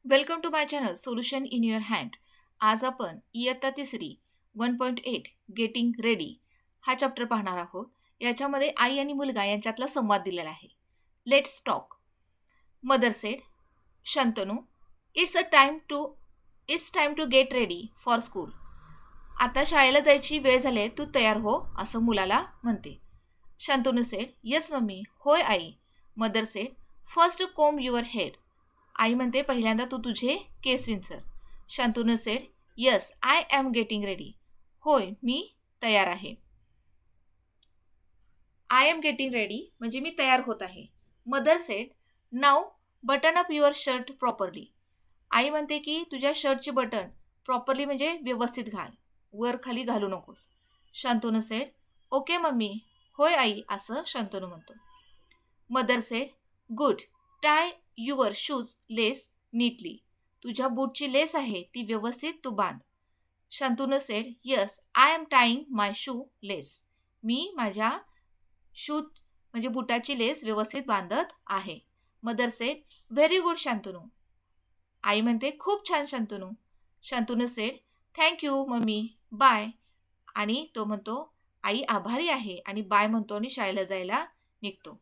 Welcome to my channel solution in your hand. आज आपण इयत्ता तिसरी 1.8 गेटिंग रेडी हा चॅप्टर पाहणार आहोत. याच्यामध्ये आई आणि मुलगा यांच्यातला संवाद दिलेला आहे. Let's talk. Mother said, Shantanu, it's time to get ready for school. आता शाळेला जायची वेळ झाली आहे, तू तयार हो, असं मुलाला म्हणते. Shantanu said, yes mummy. होय आई. Mother said, first comb your head. आई म्हणते, पहिल्यांदा तू तुझे केस विंचर. Shantanu said, yes I am getting ready. होय, मी तयार आहे. आय एम गेटिंग रेडी म्हणजे मी तयार होत आहे. Mother said, now button up your shirt properly. आई म्हणते की तुझ्या शर्टची बटन प्रॉपरली म्हणजे व्यवस्थित घाल, वर खाली घालू नकोस. Shantanu said, okay mummy. होय आई, असं शंतनू म्हणतो. Mother said, good, tie your shoes lace neatly. तुझ्या बूटची लेस आहे ती व्यवस्थित तू बांध. Shantanu said, yes I am tying my shoe lace. मी माझ्या शूज म्हणजे बुटाची लेस व्यवस्थित बांधत आहे. Mother said, very good Shantanu. आई म्हणते, खूप छान शंतनू. Shantanu said, thank you mummy, bye. आणि तो म्हणतो, आई आभारी आहे, आणि बाय म्हणतो आणि शाळेला जायला निघतो.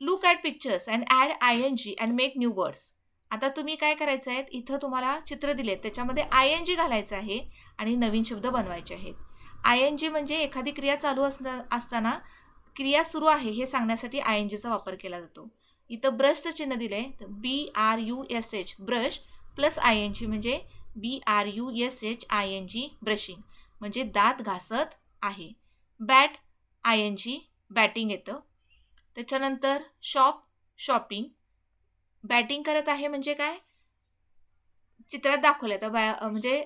Look at pictures and add ING and make new words. आता तुम्ही काय करायचं आहे, इथं तुम्हाला चित्र दिले आहेत, त्याच्यामध्ये ING घालायचं आहे आणि नवीन शब्द बनवायचे आहेत. ING म्हणजे एखादी क्रिया चालू असताना क्रिया सुरू आहे हे सांगण्यासाठी INGचा वापर केला जातो. इथं ब्रशचं चिन्ह दिलं आहे, तर BRUSH ब्रश प्लस ING म्हणजे BRUSHING ब्रशिंग म्हणजे दात घासत आहे. बॅट ING बॅटिंग येतं. त्याच्यानंतर शॉपिंग, बॅटिंग करत आहे म्हणजे काय, चित्रात दाखवलं तर म्हणजे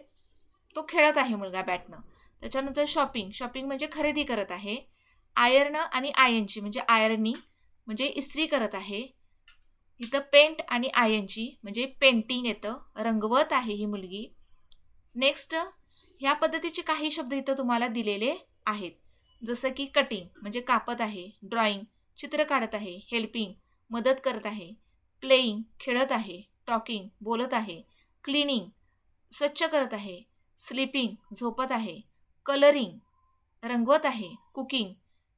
तो खेळत आहे मुलगा बॅटनं. त्याच्यानंतर शॉपिंग म्हणजे खरेदी करत आहे. आयर्न आणि ING म्हणजे आयर्निंग म्हणजे इस्त्री करत आहे. इथं पेंट आणि ING म्हणजे पेंटिंग येतं, रंगवत आहे ही मुलगी. नेक्स्ट, ह्या पद्धतीचे काही शब्द इथं तुम्हाला दिलेले आहेत, जसं की कटिंग म्हणजे कापत आहे, ड्रॉइंग चित्र काढत आहे, हेल्पिंग मदत करत आहे, प्लेईंग खेळत आहे, टॉकिंग बोलत आहे, क्लिनिंग स्वच्छ करत आहे, स्लीपिंग झोपत आहे, कलरिंग रंगवत आहे, कुकिंग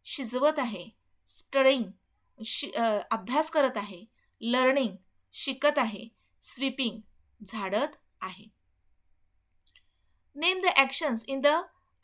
शिजवत आहे, स्टडिंग अभ्यास करत आहे, लर्निंग शिकत आहे, स्वीपिंग झाडत आहे. Name the actions in the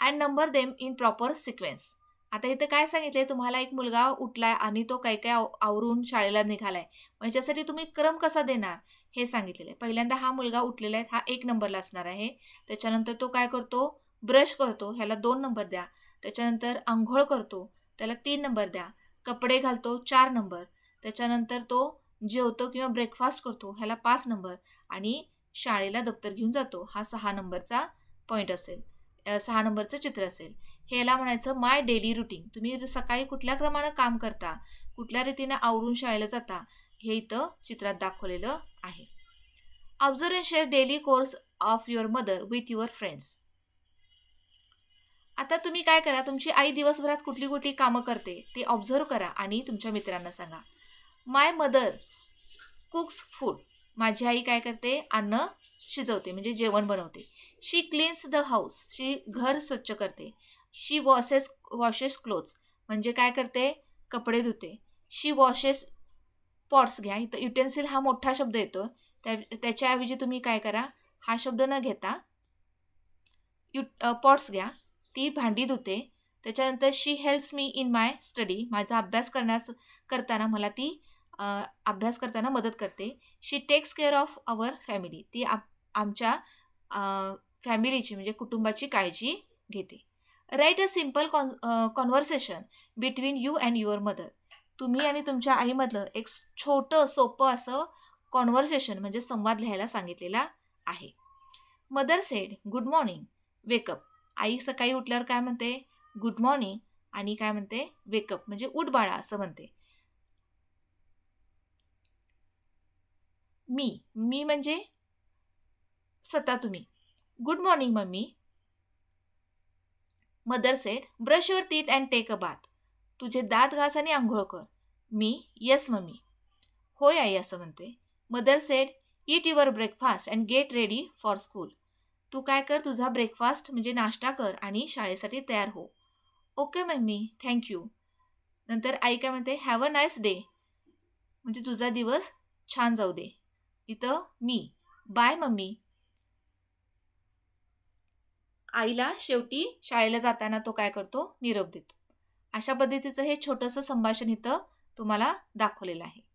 and number them in proper sequence. आता इथं काय सांगितलंय, तुम्हाला एक मुलगा उठलाय आणि तो काय काय आवरून शाळेला निघालाय, म्हणजे त्यासाठी तुम्ही क्रम कसा देणार हे सांगितलेलं आहे. पहिल्यांदा हा मुलगा उठलेला आहे, हा 1 नंबरला असणार आहे. त्याच्यानंतर तो काय करतो, ब्रश करतो, ह्याला 2 नंबर द्या. त्याच्यानंतर आंघोळ करतो, त्याला 3 नंबर द्या. कपडे घालतो, 4 नंबर. त्याच्यानंतर तो जेवतो किंवा ब्रेकफास्ट करतो, ह्याला 5 नंबर. आणि शाळेला दप्तर घेऊन जातो, हा 6 नंबरचा पॉईंट असेल, 6 नंबरचं चित्र असेल. हे याला म्हणायचं माय डेली रुटीन. तुम्ही सकाळी कुठल्या क्रमानं काम करता, कुठल्या रीतीनं आवरून शाळेला जाता, हे इथं चित्रात दाखवलेलं आहे. Observe and share daily course of your mother with your friends. आता तुम्ही काय करा, तुमची आई दिवसभरात कुठली कुठली कामं करते ते ऑब्झर्व करा आणि तुमच्या मित्रांना सांगा. माय मदर कुक्स फूड. माझी आई काय करते, अन्न शिजवते म्हणजे जेवण बनवते. शी क्लीन्स द हाऊस. शी घर स्वच्छ करते. शी वॉशेस क्लोथ्स म्हणजे काय करते, कपडे धुते. शी वॉशेस पॉट्स. घ्या, इथं युटेन्सिल हा मोठा शब्द येतो, त्याच्याऐवजी तुम्ही काय करा, हा शब्द न घेता पॉट्स घ्या, ती भांडी धुते. त्याच्यानंतर she helps me in my study. माझा अभ्यास करताना मला ती अभ्यास करताना मदत करते. She takes care of our family. ती आमच्या फॅमिलीची म्हणजे कुटुंबाची काळजी घेते. Write a simple conversation between you and your mother. तुम्ही आणि तुमच्या आईमधलं एक छोटं सोपं असं कॉन्व्हर्सेशन म्हणजे संवाद लिहायला सांगितलेला आहे. Mother said, good morning, wake up. आई सकाळी उठल्यावर काय म्हणते, गुड मॉर्निंग, आणि काय म्हणते, वेकअप म्हणजे उठ बाळा असं म्हणते. मी म्हणजे स्वतः तुम्ही. Good morning mummy. Mother said, brush your teeth and take a bath. तुझे दात घास आणि आंघोळ कर. मी, येस मम्मी. होय आई असं म्हणते. Mother said, eat your breakfast and get ready for school. तू काय कर, तुझा ब्रेकफास्ट म्हणजे नाश्ता कर आणि शाळेसाठी तयार हो. Okay mummy, thank you. नंतर आई काय म्हणते, हॅव अ नाईस डे, म्हणजे तुझा दिवस छान जाऊ दे. इथं मी, बाय मम्मी. आईला शेवटी शाळेला जाताना तो काय करतो, निरोप देतो. अशा पद्धतीचं हे छोटंसं संभाषण इथं तुम्हाला दाखवलेलं आहे.